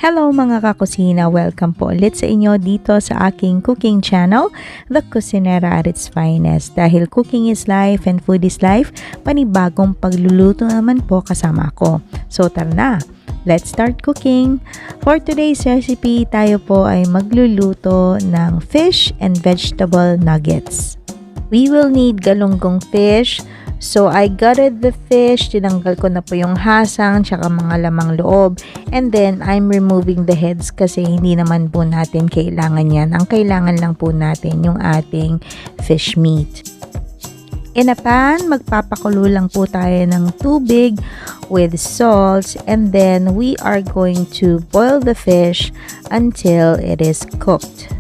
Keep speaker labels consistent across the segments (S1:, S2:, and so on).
S1: Hello mga kakusina! Welcome po ulit sa inyo dito sa aking cooking channel, The Cusinera at its Finest. Dahil cooking is life and food is life, panibagong pagluluto naman po kasama ko. So tara na! Let's start cooking! For today's recipe, tayo po ay magluluto ng fish and vegetable nuggets. We will need galunggong fish. So, I gutted the fish, tinanggal ko na po yung hasang, tsaka mga lamang loob. And then, I'm removing the heads kasi hindi naman po natin kailangan yan. Ang kailangan lang po natin yung ating fish meat. In a pan, magpapakulo lang po tayo ng tubig with salts. And then, we are going to boil the fish until it is cooked.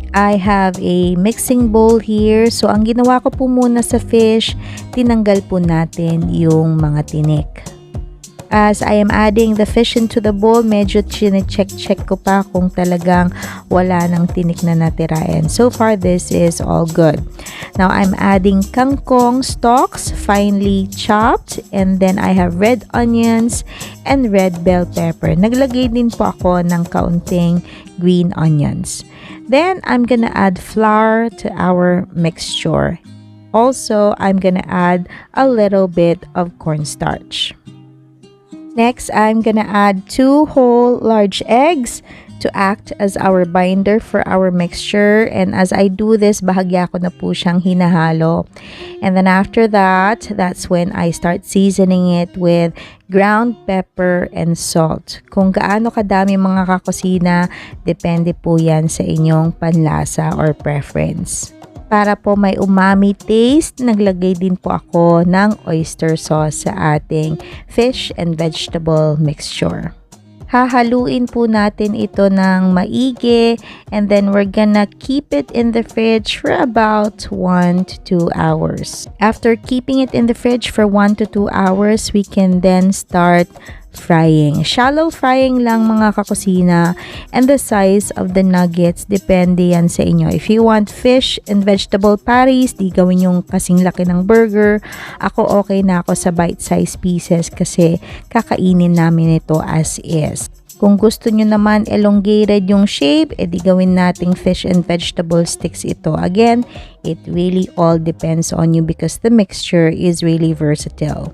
S1: I have a mixing bowl here. So, ang ginawa ko po muna sa fish, tinanggal po natin yung mga tinik. As I am adding the fish into the bowl, medyo chine-check ko pa kung talagang wala ng tinik na natira. And so far, this is all good. Now, I'm adding kangkong stalks, finely chopped. And then, I have red onions and red bell pepper. Naglagay din po ako ng kaunting green onions. Then, I'm gonna add flour to our mixture. Also, I'm gonna add a little bit of cornstarch. Next, I'm gonna add 2 whole large eggs to act as our binder for our mixture. And as I do this, bahagya ko na po siyang hinahalo. And then after that, that's when I start seasoning it with ground pepper and salt. Kung gaano kadami mga kakusina, depende po yan sa inyong panlasa or preference. Para po may umami taste, naglagay din po ako ng oyster sauce sa ating fish and vegetable mixture. Hahaluin po natin ito ng maigi, and then we're gonna keep it in the fridge for about 1 to 2 hours. After keeping it in the fridge for 1 to 2 hours, we can then start frying. Shallow frying lang mga kakusina, and the size of the nuggets depende yan sa inyo. If you want fish and vegetable patties, di gawin yung kasing laki ng burger. Ako okay na ako sa bite-sized pieces kasi kakainin namin ito as is. Kung gusto nyo naman elongated yung shape, edi gawin nating fish and vegetable sticks ito. Again, it really all depends on you because the mixture is really versatile.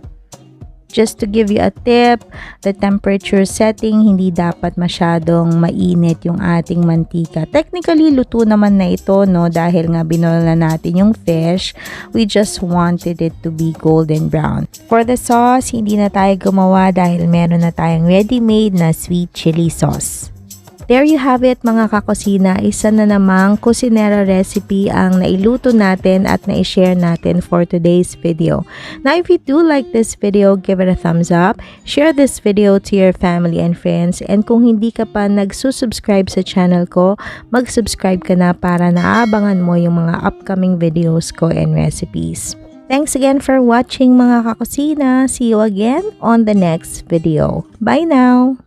S1: Just to give you a tip, the temperature setting, hindi dapat masyadong mainit yung ating mantika. Technically, luto naman na ito, no? Dahil nga binoil na natin yung fish, we just wanted it to be golden brown. For the sauce, hindi na tayo gumawa dahil meron na tayong ready-made na sweet chili sauce. There you have it mga kakusina, isa na namang kusinera recipe ang nailuto natin at na-share natin for today's video. Now if you do like this video, give it a thumbs up, share this video to your family and friends, and kung hindi ka pa nagsusubscribe sa channel ko, mag-subscribe ka na para naabangan mo yung mga upcoming videos ko and recipes. Thanks again for watching mga kakusina. See you again on the next video. Bye now!